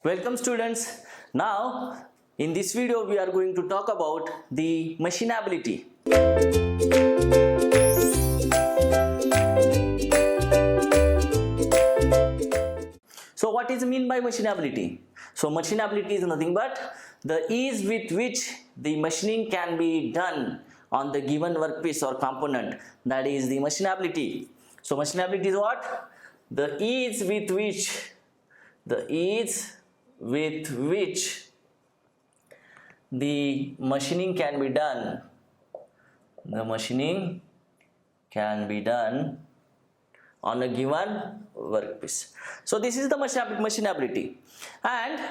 Welcome students. Now in this video we are going to talk about the machinability. So what is mean by machinability? So machinability is nothing but the ease with which the machining can be done on the given workpiece or component, that is the machinability. So machinability is what? The ease with which the machining can be done. The machining can be done on a given workpiece. So this is the machinability, and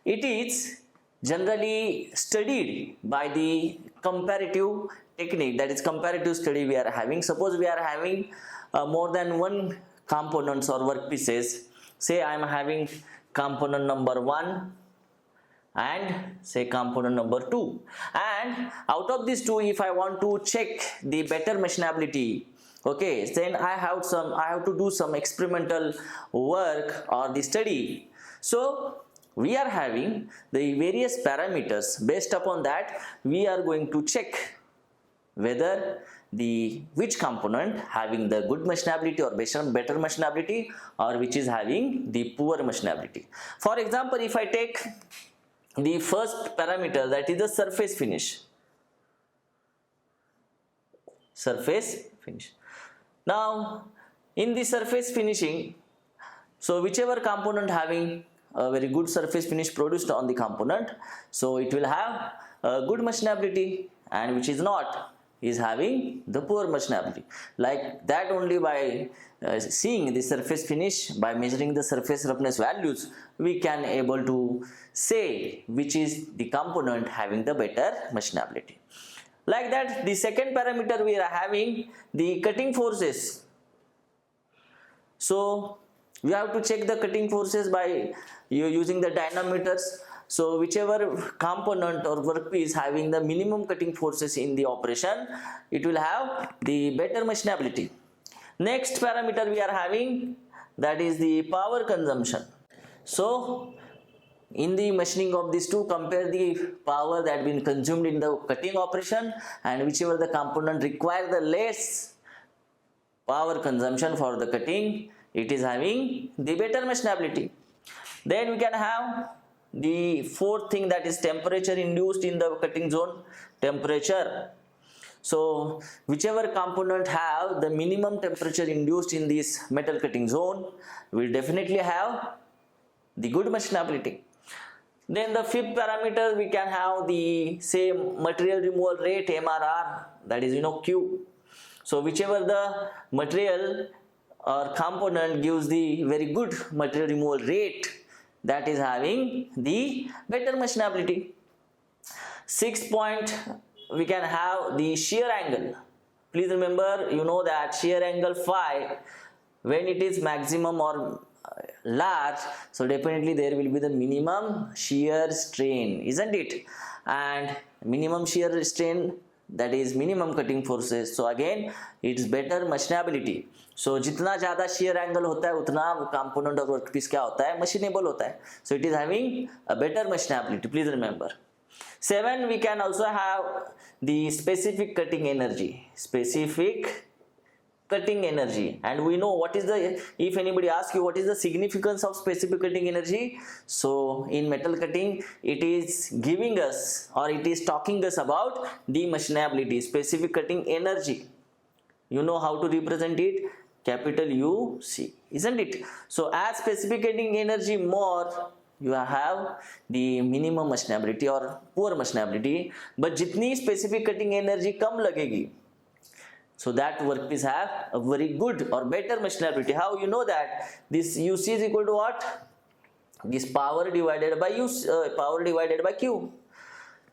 it is generally studied by the comparative technique, that is comparative study we are having. Suppose we are having more than one components or workpieces. Say I am having component number 1 and say component number 2, and out of these two if I want to check the better machinability, okay, then I have to do some experimental work or the study. So we are having the various parameters. Based upon that we are going to check whether which component having the good machinability or better machinability, or which is having the poor machinability. For example, if I take the first parameter, that is the surface finish. Now in the surface finishing, so whichever component having a very good surface finish produced on the component, so it will have a good machinability, and which is not is having the poor machinability. Like that, only by seeing the surface finish, by measuring the surface roughness values, we can able to say which is the component having the better machinability. Like that, the second parameter we are having the cutting forces. So we have to check the cutting forces by using the dynamometers. So whichever component or workpiece having the minimum cutting forces in the operation, it will have the better machinability. Next parameter we are having, that is the power consumption. So in the machining of these two, compare the power that been consumed in the cutting operation, and whichever the component require the less power consumption for the cutting, it is having the better machinability. Then we can have the fourth thing, that is temperature induced in the cutting zone. Temperature. So whichever component have the minimum temperature induced in this metal cutting zone will definitely have the good machinability. Then the fifth parameter we can have the same material removal rate, MRR, that is Q. So whichever the material or component gives the very good material removal rate, that is having the better machinability. Sixth point, we can have the shear angle. Please remember, that shear angle phi, when it is maximum or large, so definitely there will be the minimum shear strain, isn't it? And minimum shear strain, that is minimum cutting forces. So again, it's better machinability. So जितना ज़्यादा shear angle होता है उतना component और workpiece क्या होता है, machinable होता है. So it is having a better machinability. Please remember. 7, we can also have the specific cutting energy. And we know what is the, if anybody asks you what is the significance of specific cutting energy, so in metal cutting it is giving us, or it is talking us about the machinability, specific cutting energy. You know how to represent it? Capital UC, isn't it? So as specific cutting energy more, you have the minimum machinability or poor machinability. But जितनी specific cutting energy कम लगेगी, so that workpiece have a very good or better machinability. How you know that? This UC is equal to what? This power divided by Q.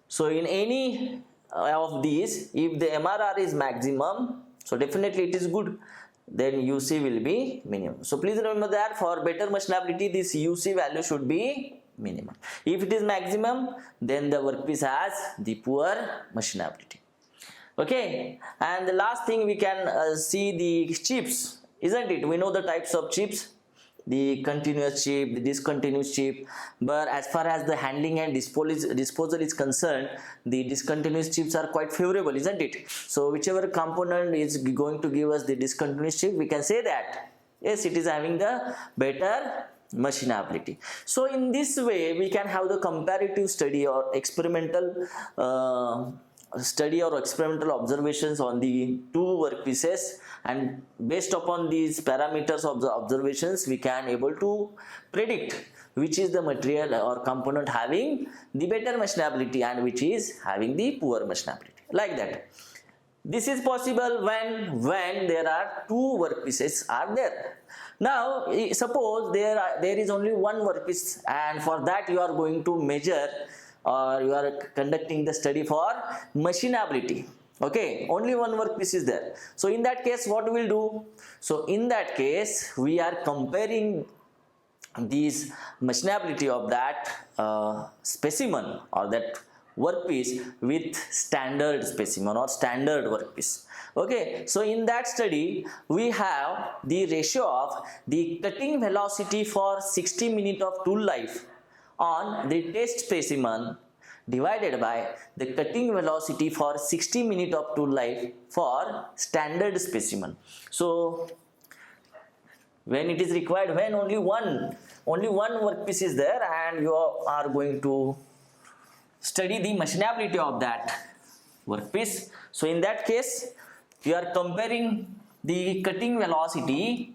So in any of these, if the MRR is maximum, so definitely it is good, then UC will be minimum. So please remember that for better machinability, this UC value should be minimum. If it is maximum, then the workpiece has the poor machinability. Okay, and the last thing we can see the chips, isn't it? We know the types of chips. the continuous chip, the discontinuous chip, but as far as the handling and disposal is concerned, the discontinuous chips are quite favorable, isn't it? So whichever component is going to give us the discontinuous chip, we can say that yes, it is having the better machinability. So in this way we can have the comparative study or experimental observations on the two workpieces, and based upon these parameters of the observations we can able to predict which is the material or component having the better machinability and which is having the poor machinability, like that. This is possible when there are two workpieces are there. Now suppose there is only one workpiece, and for that you are going to measure or you are conducting the study for machinability. Okay, only one workpiece is there. So in that case what we will do? So in that case we are comparing these machinability of that specimen or that workpiece with standard specimen or standard workpiece. Okay, so in that study we have the ratio of the cutting velocity for 60 minutes of tool life on the test specimen divided by the cutting velocity for 60 minutes of tool life for standard specimen. So when it is required, when only one workpiece is there and you are going to study the machinability of that workpiece. So in that case you are comparing the cutting velocity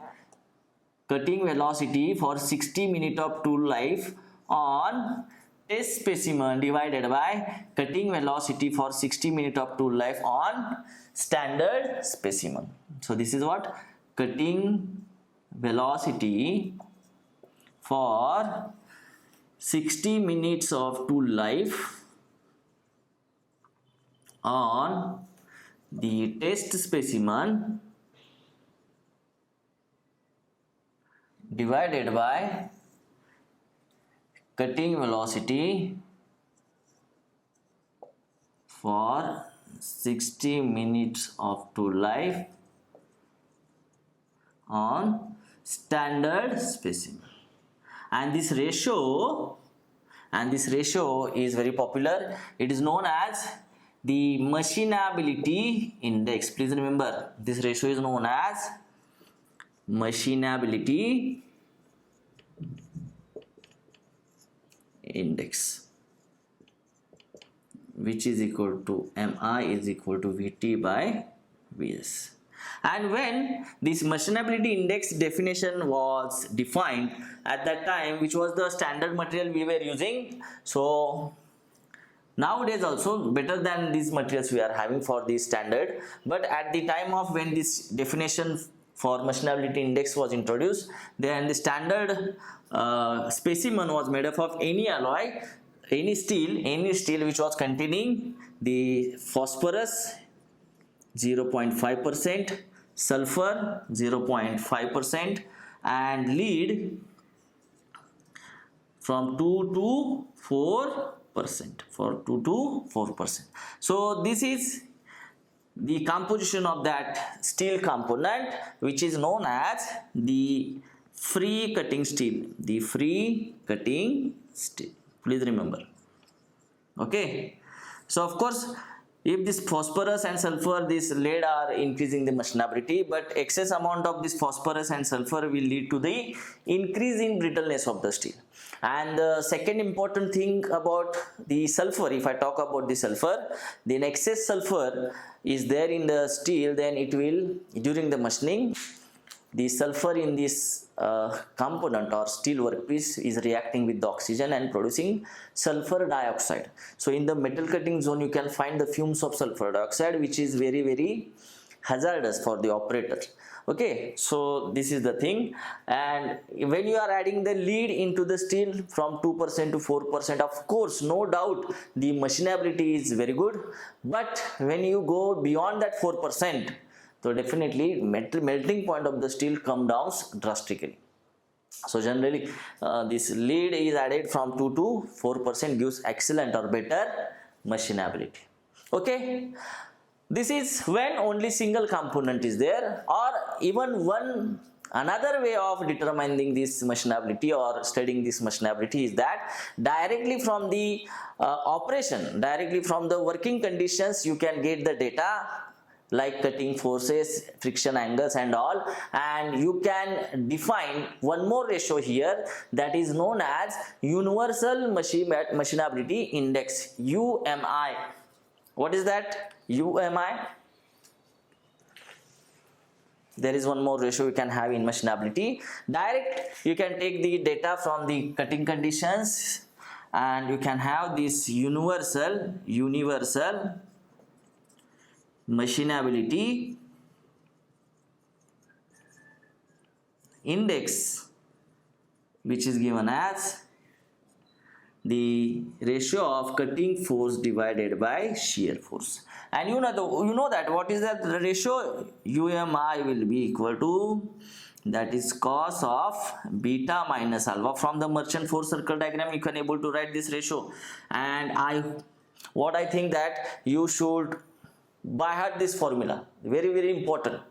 for 60 minutes of tool life on test specimen divided by cutting velocity for 60 minutes of tool life on standard specimen. So this is what cutting velocity for 60 minutes of tool life on the test specimen divided by cutting velocity for 60 minutes of tool life on standard specimen. And this ratio is very popular. It is known as the machinability index. Please remember, this ratio is known as machinability index, which is equal to MI is equal to VT by VS. And when this machinability index definition was defined at that time, which was the standard material we were using, so nowadays also better than these materials we are having for the standard, but at the time of when this definition for machinability index was introduced, then the standard specimen was made up of any alloy, any steel which was containing the phosphorus 0.5%, sulfur 0.5%, and lead from 2 to 4%. So this is the composition of that steel component, which is known as the free cutting steel. Please remember. Okay. So of course, if this phosphorus and sulfur, this lead are increasing the machinability, but excess amount of this phosphorus and sulfur will lead to the increase in brittleness of the steel. And the second important thing about the sulfur, if I talk about the sulfur, then excess sulfur is there in the steel, then it will, during the machining, the sulfur in this component or steel workpiece is reacting with the oxygen and producing sulfur dioxide. So in the metal cutting zone you can find the fumes of sulfur dioxide, which is very, very hazardous for the operator. Okay, so this is the thing. And when you are adding the lead into the steel from 2% to 4%, of course, no doubt the machinability is very good, but when you go beyond that 4%, so definitely melting point of the steel comes down drastically. So generally this lead is added from 2 to 4%, gives excellent or better machinability. Okay, this is when only single component is there, or even one Another way of determining this machinability or studying this machinability is that directly from the operation, directly from the working conditions, you can get the data like cutting forces, friction angles and all, and you can define one more ratio here that is known as universal machinability index, UMI. What is that? UMI. There is one more ratio you can have in machinability. Direct, you can take the data from the cutting conditions and you can have this universal machinability index, which is given as the ratio of cutting force divided by shear force. And you know that what is that ratio? UMI will be equal to, that is cos of beta minus alpha. From the Merchant force circle diagram you can able to write this ratio, and what I think that you should by heart this formula, very important,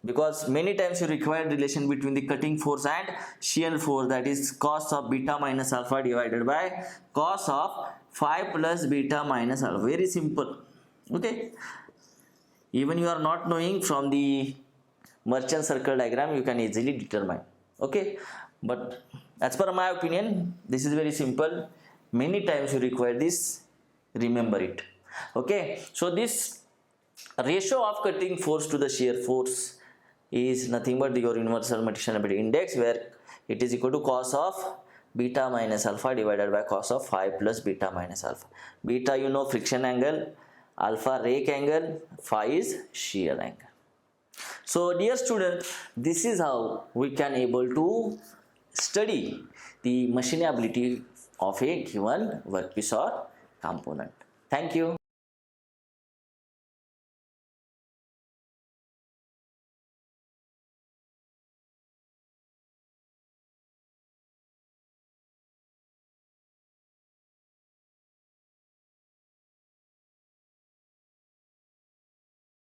because many times you require relation between the cutting force and shear force, that is cos of beta minus alpha divided by cos of phi plus beta minus alpha. Very simple. Okay, even you are not knowing, from the Merchant circle diagram you can easily determine. Okay, but as per my opinion this is very simple. Many times you require this, remember it. Okay, so this ratio of cutting force to the shear force is nothing but your universal machinability index, where it is equal to cos of beta minus alpha divided by cos of phi plus beta minus alpha. Beta, you know, friction angle, alpha rake angle, phi is shear angle. So dear student, this is how we can able to study the machinability of a given workpiece or component. Thank you.